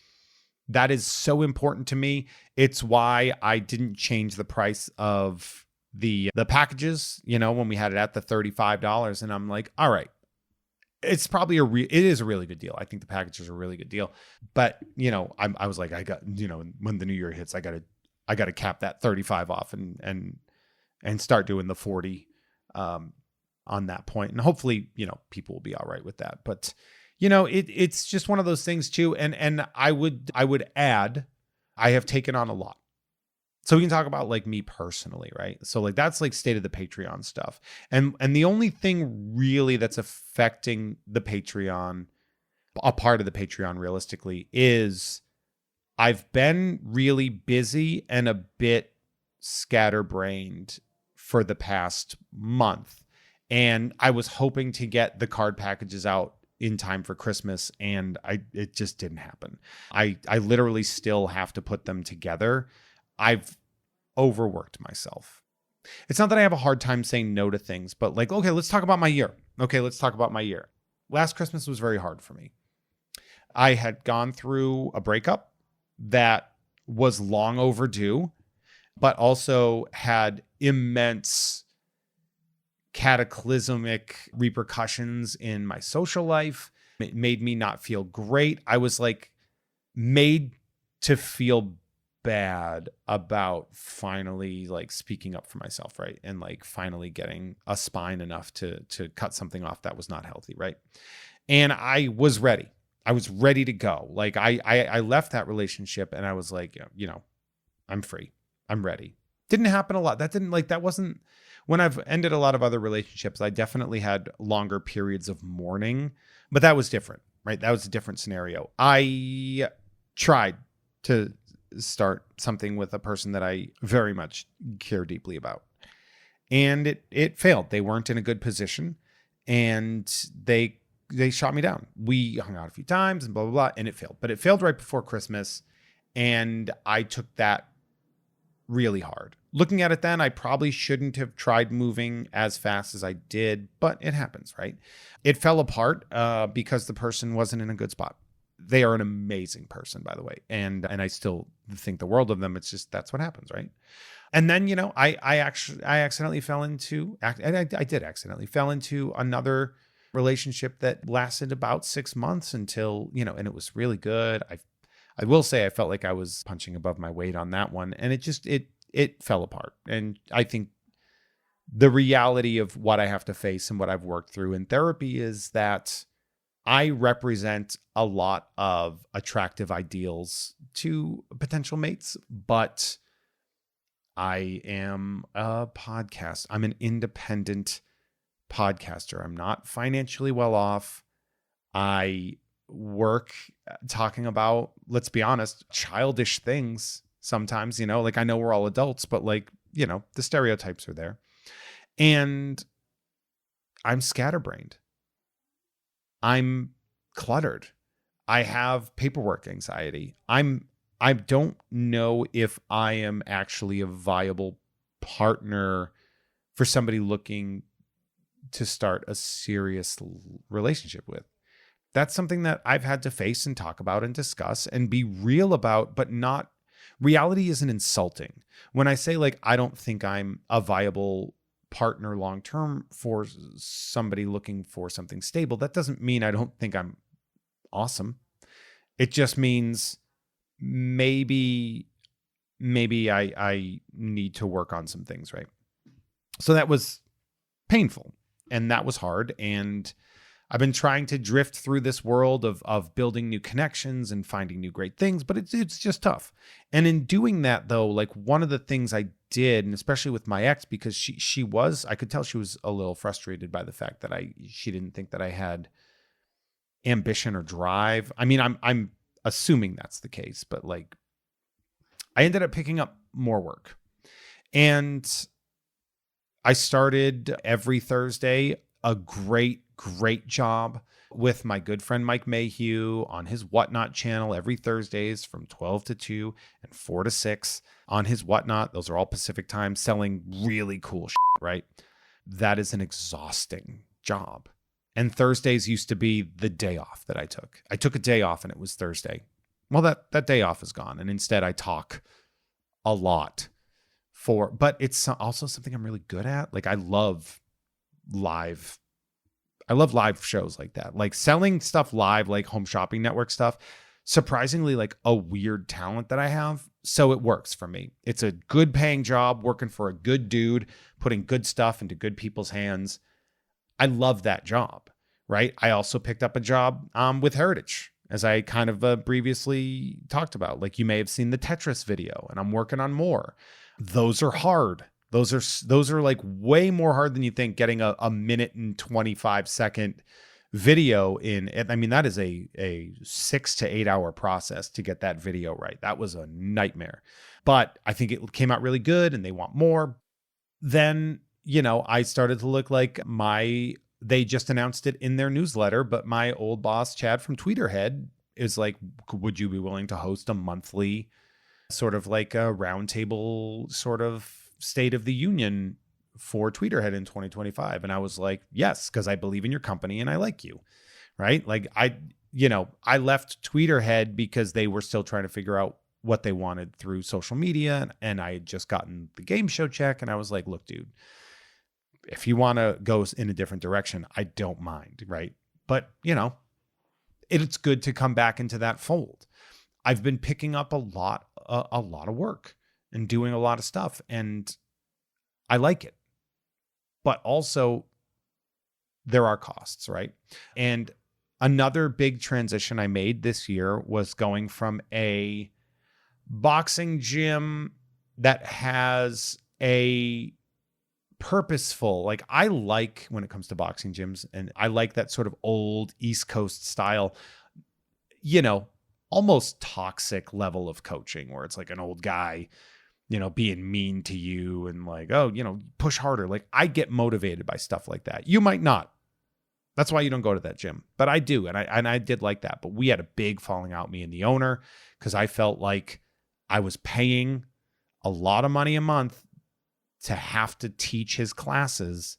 that is so important to me. It's why I didn't change the price of the packages, when we had it at the $35, and I'm like, all right, it's probably it is a really good deal. I think the packages are a really good deal, but I was like, I got, when the new year hits, I got to cap that 35 off and start doing the 40 on that point. And hopefully, people will be all right with that. But it's just one of those things too. And I would add, I have taken on a lot. So we can talk about like me personally, right? So like that's like state of the Patreon stuff. And the only thing really that's affecting the Patreon, a part of the Patreon realistically, is I've been really busy and a bit scatterbrained for the past month. And I was hoping to get the card packages out in time for Christmas, and it just didn't happen. I literally still have to put them together. I've overworked myself. It's not that I have a hard time saying no to things, but like, okay, let's talk about my year. Okay, let's talk about my year. Last Christmas was very hard for me. I had gone through a breakup that was long overdue, but also had immense cataclysmic repercussions in my social life. It made me not feel great. I was like made to feel bad about finally like speaking up for myself, right? And like finally getting a spine enough to cut something off that was not healthy, right? And I was ready. I was ready to go. Like I left that relationship and I was like, I'm free. I'm ready. Didn't happen a lot. That wasn't when I've ended a lot of other relationships. I definitely had longer periods of mourning, but that was different, right? That was a different scenario. I tried to start something with a person that I very much care deeply about, and it failed. They weren't in a good position, and they shot me down. We hung out a few times and blah, blah, blah, and it failed. But it failed right before Christmas, and I took that really hard. Looking at it then, I probably shouldn't have tried moving as fast as I did, but it happens, right? It fell apart because the person wasn't in a good spot. They are an amazing person, by the way. And I still think the world of them. It's just, that's what happens, right? And then, I accidentally fell into, I did accidentally fell into another relationship that lasted about 6 months until, and it was really good. I will say I felt like I was punching above my weight on that one, and it fell apart. And I think the reality of what I have to face and what I've worked through in therapy is that I represent a lot of attractive ideals to potential mates, but I am a podcast. I'm an independent podcaster. I'm not financially well off. I work talking about, let's be honest, childish things sometimes, like I know we're all adults, but like, the stereotypes are there. And I'm scatterbrained. I'm cluttered. I have paperwork anxiety. I don't know if I am actually a viable partner for somebody looking to start a serious relationship with. That's something that I've had to face and talk about and discuss and be real about, but not, reality isn't insulting. When I say like, I don't think I'm a viable partner long-term for somebody looking for something stable, that doesn't mean I don't think I'm awesome. It just means maybe I need to work on some things, right? So that was painful and that was hard. And I've been trying to drift through this world of building new connections and finding new great things, but it's just tough. And in doing that though, like one of the things I did, and especially with my ex, because she was, I could tell she was a little frustrated by the fact that she didn't think that I had ambition or drive. I mean, I'm assuming that's the case, but like I ended up picking up more work. And I started every Thursday a great job with my good friend Mike Mayhew on his Whatnot channel every Thursdays from 12 to 2 and 4 to 6 on his Whatnot. Those are all Pacific time, selling really cool shit, right? That is an exhausting job. And Thursdays used to be the day off that I took. I took a day off and it was Thursday. Well, that day off is gone. And instead I talk a lot but it's also something I'm really good at. Like I love live shows like that, like selling stuff live, like Home Shopping Network stuff. Surprisingly, like a weird talent that I have. So it works for me. It's a good paying job, working for a good dude, putting good stuff into good people's hands. I love that job, right? I also picked up a job with Heritage, as I kind of previously talked about. Like you may have seen the Tetris video, and I'm working on more. Those are hard. Those are like way more hard than you think, getting a minute and 25-second video in. I mean, that is a 6 to 8 hour process to get that video right. That was a nightmare, but I think it came out really good and they want more. then, I started to look like they just announced it in their newsletter, but my old boss, Chad from Tweeterhead, is like, would you be willing to host a monthly sort of like a roundtable sort of State of the Union for Tweeterhead in 2025? And I was like, yes, because I believe in your company and I like you, right? Like I left Tweeterhead because they were still trying to figure out what they wanted through social media. And I had just gotten the game show check. And I was like, look, dude, if you want to go in a different direction, I don't mind. Right. But, it's good to come back into that fold. I've been picking up a lot of work and doing a lot of stuff, and I like it. But also there are costs, right? And another big transition I made this year was going from a boxing gym that has a purposeful, like I like when it comes to boxing gyms, and I like that sort of old East Coast style, almost toxic level of coaching where it's like an old guy, being mean to you and like, oh, push harder. Like I get motivated by stuff like that. You might not. That's why you don't go to that gym, but I do. And I did like that, but we had a big falling out, me and the owner, because I felt like I was paying a lot of money a month to have to teach his classes,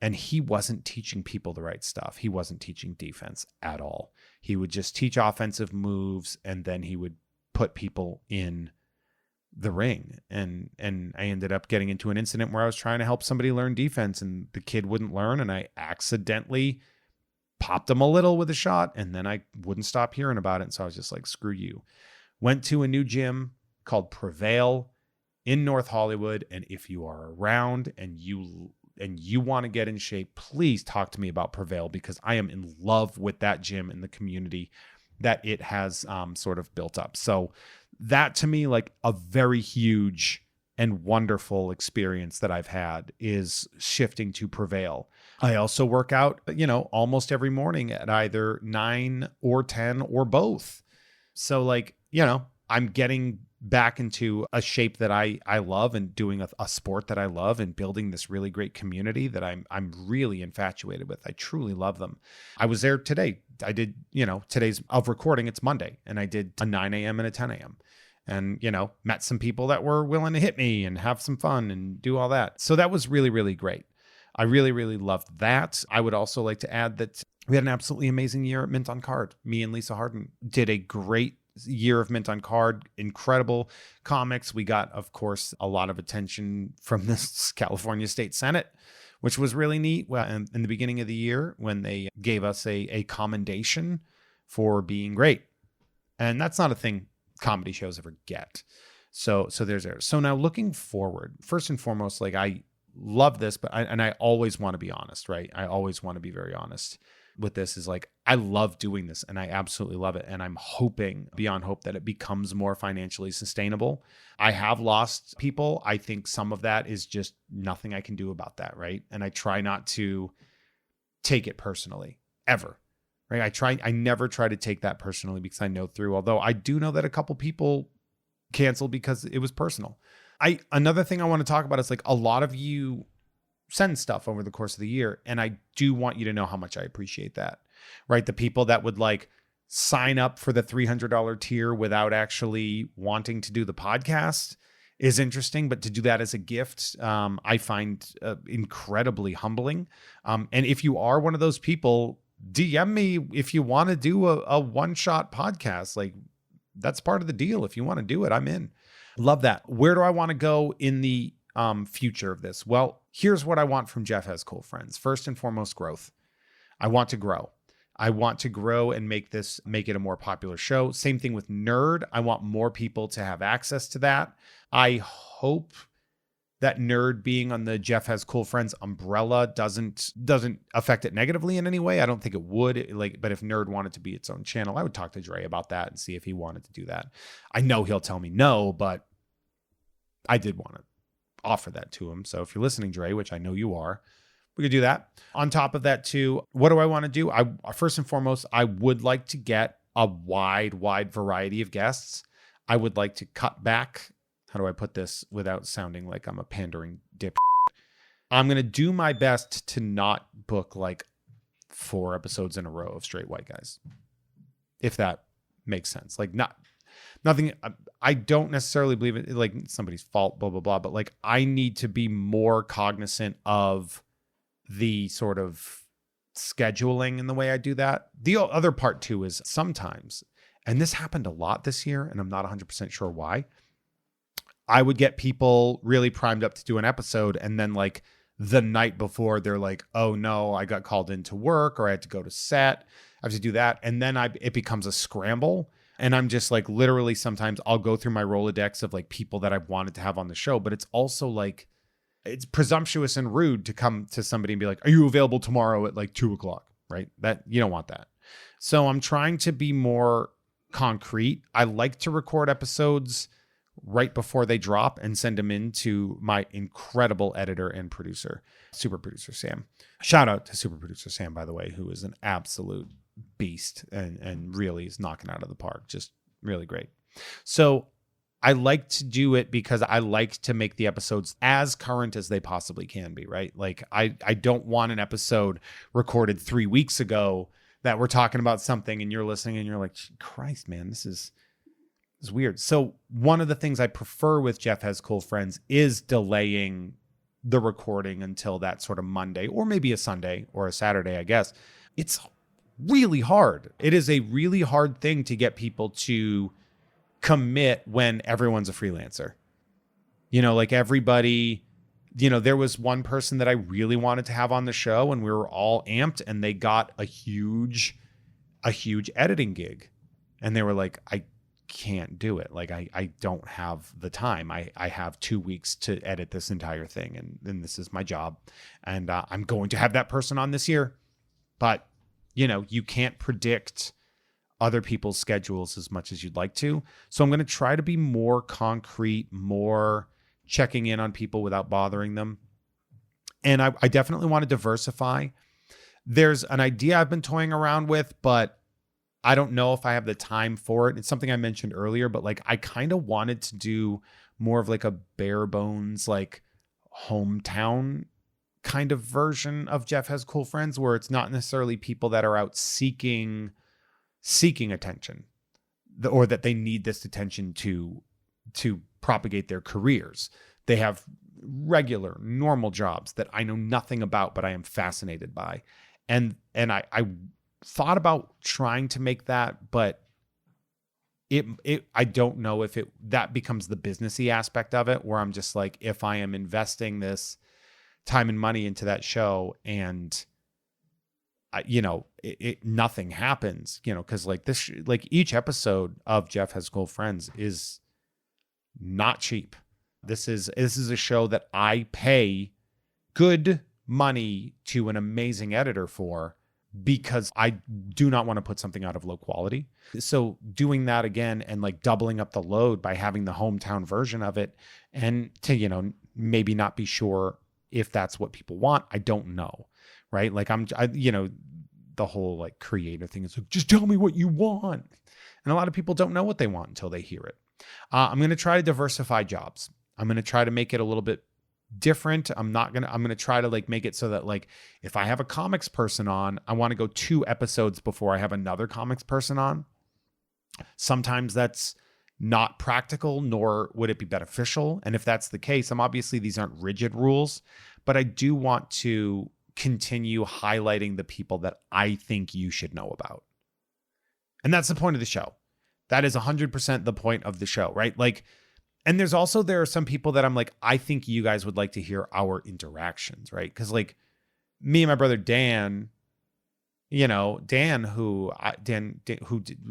and he wasn't teaching people the right stuff. He wasn't teaching defense at all. He would just teach offensive moves, and then he would put people in the ring. And I ended up getting into an incident where I was trying to help somebody learn defense, and the kid wouldn't learn, and I accidentally popped him a little with a shot, and then I wouldn't stop hearing about it. And so I was just like, screw you. Went to a new gym called Prevail in North Hollywood. And if you are around and you want to get in shape, please talk to me about Prevail, because I am in love with that gym and the community that it has sort of built up. So that to me, like a very huge and wonderful experience that I've had is shifting to Prevail. I also work out, almost every morning at either 9 or 10 or both. So like, I'm getting back into a shape that I love, and doing a sport that I love, and building this really great community that I'm really infatuated with. I truly love them. I was there today. I did, today's of recording, it's Monday, and I did a 9 a.m. and a 10 a.m. and, met some people that were willing to hit me and have some fun and do all that. So that was really, really great. I really, really loved that. I would also like to add that we had an absolutely amazing year at Mint on Card. Me and Lisa Harden did a great year of Mint on Card, incredible comics. We got, of course, a lot of attention from the California State Senate, which was really neat. Well, in the beginning of the year, when they gave us a commendation for being great. And that's not a thing comedy shows ever get. So there's there. So now looking forward, first and foremost, like I love this, but I always want to be honest, right? I always want to be very honest with this. Is like, I love doing this and I absolutely love it. And I'm hoping beyond hope that it becomes more financially sustainable. I have lost people. I think some of that is just nothing I can do about that, right? And I try not to take it personally ever, right? I never try to take that personally, because I know through, although I do know that a couple people canceled because it was personal. Another thing I want to talk about is like, a lot of you send stuff over the course of the year, and I do want you to know how much I appreciate that, right? The people that would like sign up for the $300 tier without actually wanting to do the podcast is interesting, but to do that as a gift, I find incredibly humbling. And if you are one of those people, DM me if you want to do a one-shot podcast. Like, that's part of the deal. If you want to do it, I'm in. Love that. Where do I want to go in the future of this? Well, here's what I want from Jeff Has Cool Friends. First and foremost, growth. I want to grow. I want to grow and make it a more popular show. Same thing with Nerd. I want more people to have access to that. I hope that Nerd being on the Jeff Has Cool Friends umbrella doesn't affect it negatively in any way. I don't think it would. But if Nerd wanted to be its own channel, I would talk to Dre about that and see if he wanted to do that. I know he'll tell me no, but I did want to offer that to him. So if you're listening, Dre, which I know you are, we could do that. On top of that too, what do I want to do? First and foremost, I would like to get a wide variety of guests. I would like to cut back. How do I put this without sounding like I'm a pandering dip? I'm going to do my best to not book like 4 episodes in a row of straight white guys, if that makes sense. Like nothing. I don't necessarily believe it like somebody's fault, blah, blah, blah. But like, I need to be more cognizant of the sort of scheduling and the way I do that. The other part too is sometimes, and this happened a lot this year, and I'm not 100% sure why, I would get people really primed up to do an episode, and then like the night before they're like, oh no, I got called into work, or I had to go to set, I have to do that. And then it becomes a scramble. And I'm just like, literally sometimes I'll go through my Rolodex of like people that I've wanted to have on the show, but it's also like, it's presumptuous and rude to come to somebody and be like, are you available tomorrow at like 2:00? Right? That you don't want that. So I'm trying to be more concrete. I like to record episodes right before they drop and send them in to my incredible editor and producer, super producer Sam. Shout out to super producer Sam, by the way, who is an absolute beast and really is knocking out of the park. Just really great. So I like to do it because I like to make the episodes as current as they possibly can be, right? Like I don't want an episode recorded 3 weeks ago that we're talking about something and you're listening and you're like, Christ, man, this is weird. So one of the things I prefer with Jeff Has Cool Friends is delaying the recording until that sort of Monday or maybe a Sunday or a Saturday, I guess. It's really hard. It is a really hard thing to get people to commit when everyone's a freelancer. You know, like everybody, you know, there was one person that I really wanted to have on the show and we were all amped and they got a huge editing gig. And they were like, I can't do it. Like I don't have the time. I have 2 weeks to edit this entire thing and this is my job. And I'm going to have that person on this year. But, you know, you can't predict other people's schedules as much as you'd like to. So I'm going to try to be more concrete, more checking in on people without bothering them. And I definitely want to diversify. There's an idea I've been toying around with, but I don't know if I have the time for it. It's something I mentioned earlier, but like I kind of wanted to do more of like a bare bones, like hometown kind of version of Jeff Has Cool Friends, where it's not necessarily people that are out seeking attention or that they need this attention to propagate their careers. They have regular, normal jobs that I know nothing about, but I am fascinated by. And I thought about trying to make that, but I don't know if that becomes the businessy aspect of it, where I'm just like, if I am investing this time and money into that show and you know, nothing happens, you know, because like this, like each episode of Jeff Has Cool Friends is not cheap. This is a show that I pay good money to an amazing editor for, because I do not want to put something out of low quality. So doing that again and like doubling up the load by having the hometown version of it, and to, you know, maybe not be sure if that's what people want, I don't know. Right? Like you know, the whole like creator thing is like, just tell me what you want. And a lot of people don't know what they want until they hear it. I'm going to try to diversify jobs. I'm going to try to make it a little bit different. I'm going to try to like make it so that like, if I have a comics person on, I want to go 2 episodes before I have another comics person on. Sometimes that's not practical, nor would it be beneficial. And if that's the case, obviously these aren't rigid rules, but I do want to continue highlighting the people that I think you should know about. And that's the point of the show. That is 100% the point of the show, right? Like, and there are some people that I'm like, I think you guys would like to hear our interactions, right? Because like me and my brother Dan, you know, Dan, who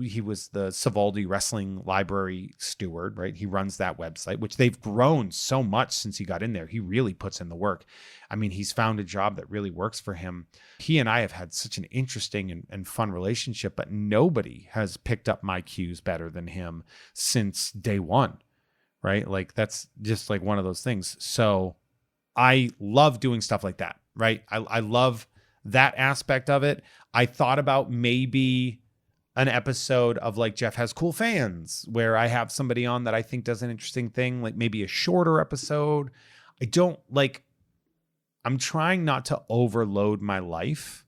he was the Savoldi Wrestling Library steward, right? He runs that website, which they've grown so much since he got in there. He really puts in the work. I mean, he's found a job that really works for him. He and I have had such an interesting and fun relationship, but nobody has picked up my cues better than him since day one, right? Like that's just like one of those things. So I love doing stuff like that, right? I love that aspect of it. I thought about maybe an episode of like Jeff Has Cool Fans, where I have somebody on that I think does an interesting thing, like maybe a shorter episode. I'm trying not to overload my life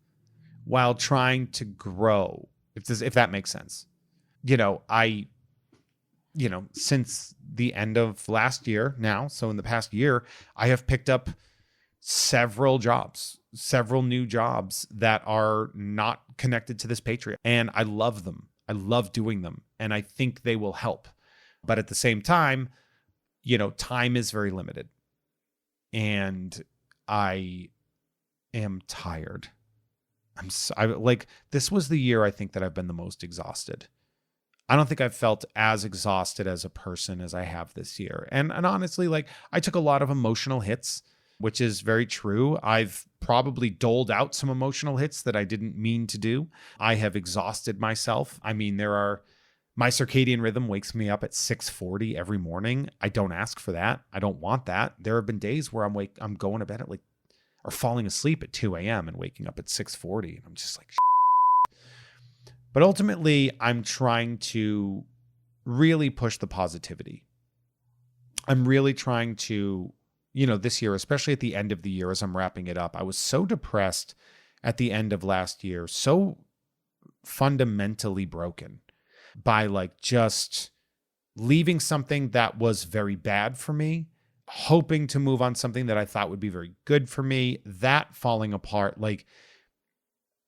while trying to grow, if that makes sense. Since the end of last year now, so in the past year, I have picked up several new jobs that are not connected to this Patreon. And I love them. I love doing them. And I think they will help. But at the same time, time is very limited. And I am tired. This was the year I think that I've been the most exhausted. I don't think I've felt as exhausted as a person as I have this year. And honestly, I took a lot of emotional hits, which is very true. I've probably doled out some emotional hits that I didn't mean to do. I have exhausted myself. I mean, my circadian rhythm wakes me up at 6:40 every morning. I don't ask for that. I don't want that. There have been days where I'm going to bed at or falling asleep at 2 a.m. and waking up at 6:40. And I'm just like, but ultimately, I'm trying to really push the positivity. I'm really trying to, this year, especially at the end of the year, as I'm wrapping it up, I was so depressed at the end of last year, so fundamentally broken by just leaving something that was very bad for me, hoping to move on something that I thought would be very good for me, that falling apart.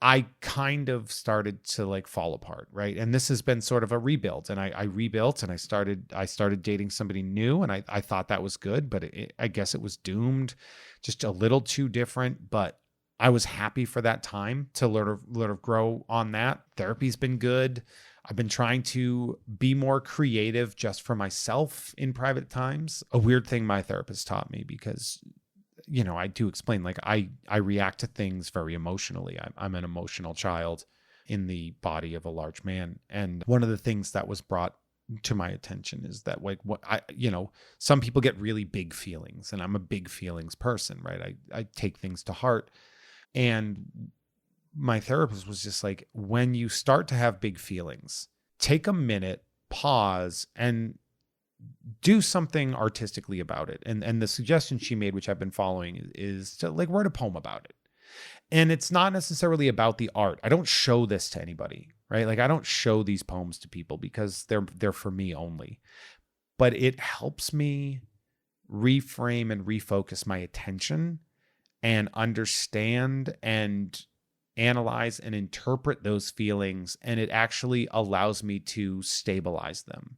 I kind of started to fall apart, right? And this has been sort of a rebuild. And I rebuilt, and I started dating somebody new, and I thought that was good, but I guess it was doomed, just a little too different. But I was happy for that time to learn to grow on that. Therapy's been good. I've been trying to be more creative just for myself in private times. A weird thing my therapist taught me, because I do explain, I react to things very emotionally. I'm an emotional child in the body of a large man. And one of the things that was brought to my attention is that some people get really big feelings, and I'm a big feelings person, right? I take things to heart. And my therapist was just like, when you start to have big feelings, take a minute, pause, and do something artistically about it. And the suggestion she made, which I've been following, is to write a poem about it. And it's not necessarily about the art. I don't show this to anybody, right? I don't show these poems to people because they're for me only. But it helps me reframe and refocus my attention and understand and analyze and interpret those feelings. And it actually allows me to stabilize them.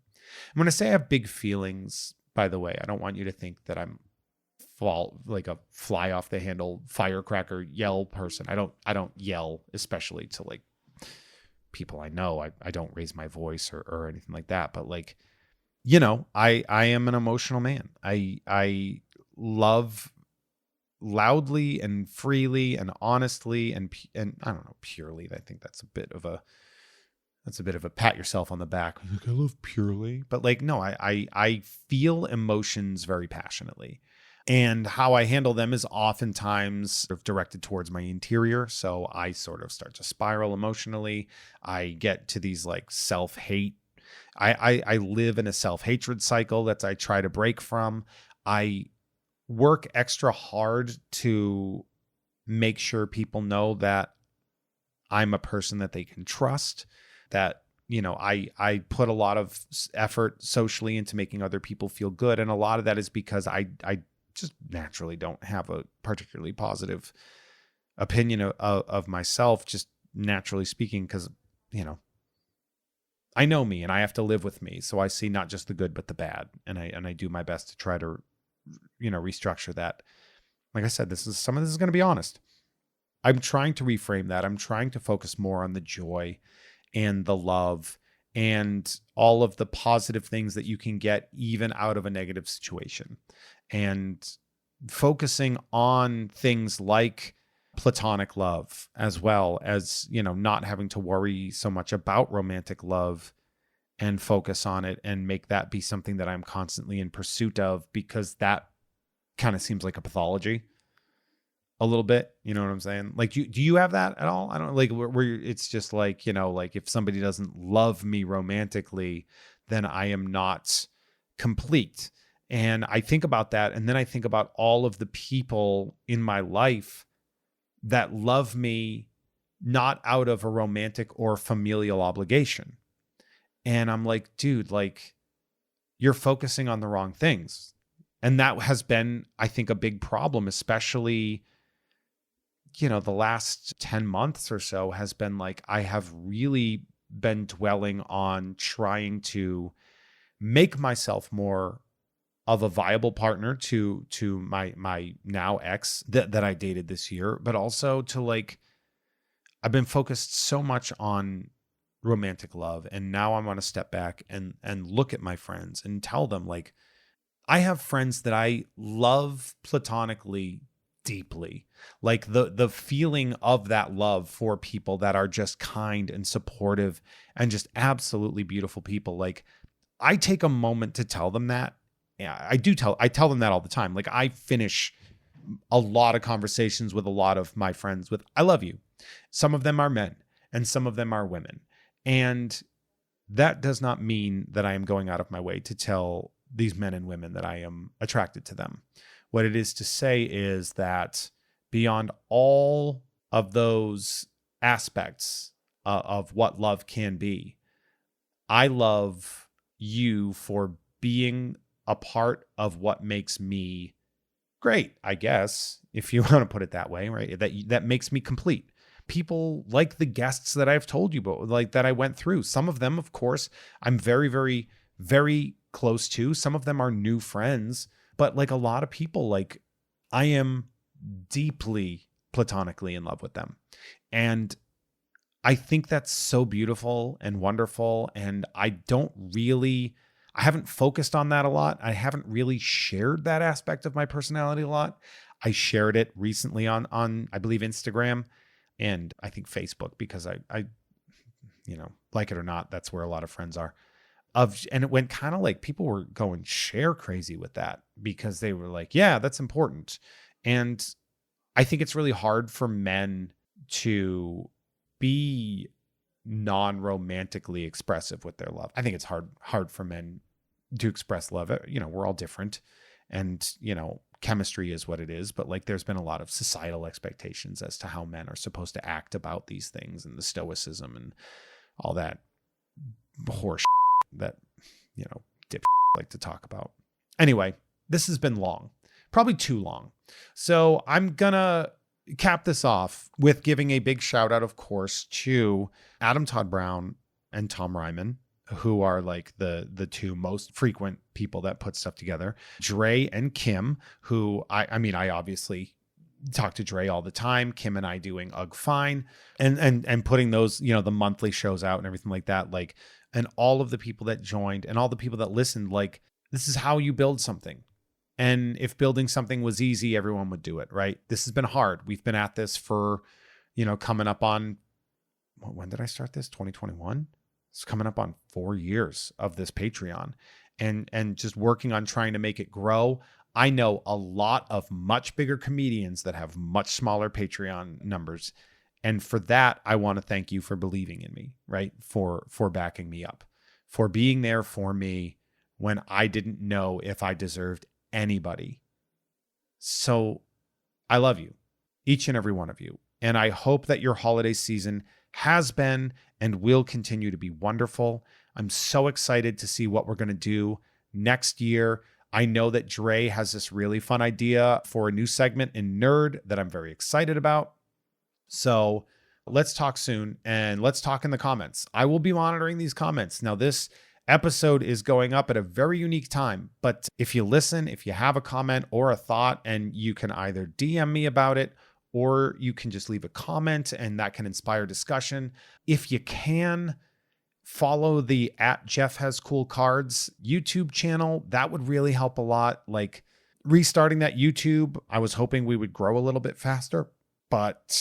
When I say I have big feelings, by the way, I don't want you to think that I'm a fly off the handle firecracker yell person. I don't yell, especially to people I know. I don't raise my voice or anything like that. But I am an emotional man. I love loudly and freely and honestly and I don't know, purely. I think that's a bit of a pat yourself on the back. I love purely. But no, I feel emotions very passionately. And how I handle them is oftentimes sort of directed towards my interior. So I sort of start to spiral emotionally. I get to these self-hate. I live in a self-hatred cycle that I try to break from. I work extra hard to make sure people know that I'm a person that they can trust. That, I put a lot of effort socially into making other people feel good. And a lot of that is because I just naturally don't have a particularly positive opinion of myself, just naturally speaking, because, I know me and I have to live with me. So I see not just the good, but the bad. And I do my best to try to, restructure that. Like I said, some of this is going to be honest. I'm trying to reframe that. I'm trying to focus more on the joy and the love and all of the positive things that you can get even out of a negative situation, and focusing on things like platonic love, as well as, not having to worry so much about romantic love, and focus on it and make that be something that I'm constantly in pursuit of, because that kind of seems like a pathology a little bit. You know what I'm saying? Do you have that at all? I don't where it's just if somebody doesn't love me romantically, then I am not complete. And I think about that. And then I think about all of the people in my life that love me not out of a romantic or familial obligation. And I'm like, dude, like, you're focusing on the wrong things. And that has been, I think, a big problem, especially, the last 10 months or so has been like, I have really been dwelling on trying to make myself more of a viable partner to my now ex that I dated this year, but also to like, I've been focused so much on romantic love, and now I want to step back and look at my friends and tell them, like, I have friends that I love platonically deeply. Like the feeling of that love for people that are just kind and supportive and just absolutely beautiful people. Like, I take a moment to tell them that. Yeah, I tell them that all the time. Like, I finish a lot of conversations with a lot of my friends with, I love you. Some of them are men and some of them are women. And that does not mean that I am going out of my way to tell these men and women that I am attracted to them. What it is to say is that beyond all of those aspects of what love can be, I love you for being a part of what makes me great, I guess, if you want to put it that way, right? That makes me complete. People like the guests that I've told you about, like that I went through. Some of them, of course, I'm very, very, very close to. Some of them are new friends, but like a lot of people, like, I am deeply platonically in love with them. And I think that's so beautiful and wonderful. And I haven't focused on that a lot. I haven't really shared that aspect of my personality a lot. I shared it recently on I believe Instagram and I think Facebook, because I like it or not, that's where a lot of friends are. And it went kind of like people were going share crazy with that because they were like, yeah, that's important. And I think it's really hard for men to be non-romantically expressive with their love. I think it's hard for men to express love. We're all different, and chemistry is what it is, but like there's been a lot of societal expectations as to how men are supposed to act about these things, and the stoicism and all that horse that dip like to talk about. Anyway, this has been long, probably too long. So I'm gonna cap this off with giving a big shout out, of course, to Adam Todd Brown and Tom Ryman, who are like the two most frequent people that put stuff together. Dre and Kim, who I obviously talk to Dre all the time. Kim and I doing Ugh Fine and putting those, the monthly shows out and everything like that. Like, and all of the people that joined and all the people that listened, like, this is how you build something. And if building something was easy, everyone would do it, right? This has been hard. We've been at this for, coming up on, when did I start this? 2021? It's coming up on 4 years of this Patreon and just working on trying to make it grow. I know a lot of much bigger comedians that have much smaller Patreon numbers. And for that, I want to thank you for believing in me, right? For backing me up, for being there for me when I didn't know if I deserved anybody. So I love you, each and every one of you. And I hope that your holiday season has been and will continue to be wonderful. I'm so excited to see what we're going to do next year. I know that Dre has this really fun idea for a new segment in Nerd that I'm very excited about. So let's talk soon, and let's talk in the comments. I will be monitoring these comments. Now, this episode is going up at a very unique time, but if you listen, if you have a comment or a thought, and you can either DM me about it or you can just leave a comment and that can inspire discussion. If you can, follow the @JeffHasCoolCards YouTube channel. That would really help a lot. Like, restarting that YouTube, I was hoping we would grow a little bit faster, but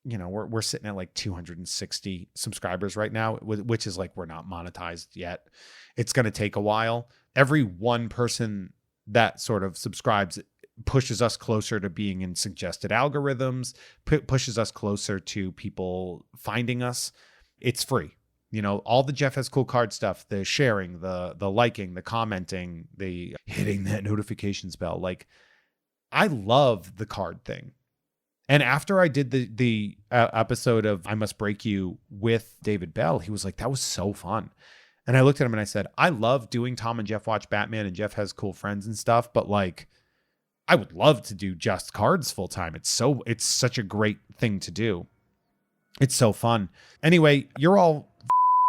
we're sitting at like 260 subscribers right now, which is like, we're not monetized yet. It's going to take a while. Every one person that sort of subscribes pushes us closer to being in suggested algorithms, pushes us closer to people finding us. It's free. all the Jeff Has Cool card stuff, the sharing, the liking, the commenting, the hitting that notifications bell. Like, I love the card thing. And after I did the episode of I Must Break You with David Bell, he was like, that was so fun. And I looked at him and I said, I love doing Tom and Jeff Watch Batman and Jeff Has Cool Friends and stuff, but like, I would love to do just cards full time. It's such a great thing to do. It's so fun. Anyway, you're all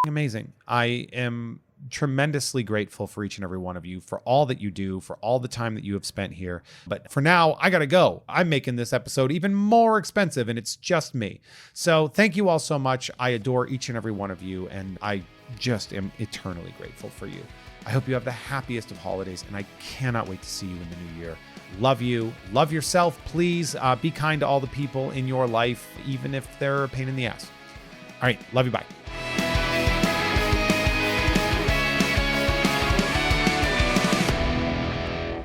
amazing. I am tremendously grateful for each and every one of you, for all that you do, for all the time that you have spent here. But for now, I gotta go. I'm making this episode even more expensive, and it's just me. So thank you all so much. I adore each and every one of you, and I just am eternally grateful for you. I hope you have the happiest of holidays, and I cannot wait to see you in the new year. Love you. Love yourself. Please be kind to all the people in your life, even if they're a pain in the ass. All right. Love you. Bye.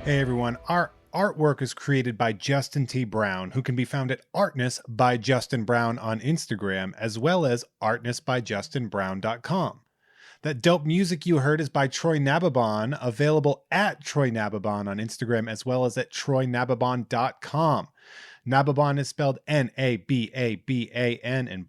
Hey, everyone. Our artwork is created by Justin T. Brown, who can be found at Artness by Justin Brown on Instagram, as well as artnessbyjustinbrown.com. That dope music you heard is by Troy Nababon, available at Troy Nababon on Instagram, as well as at troynababon.com. Nababon is spelled Nababan, and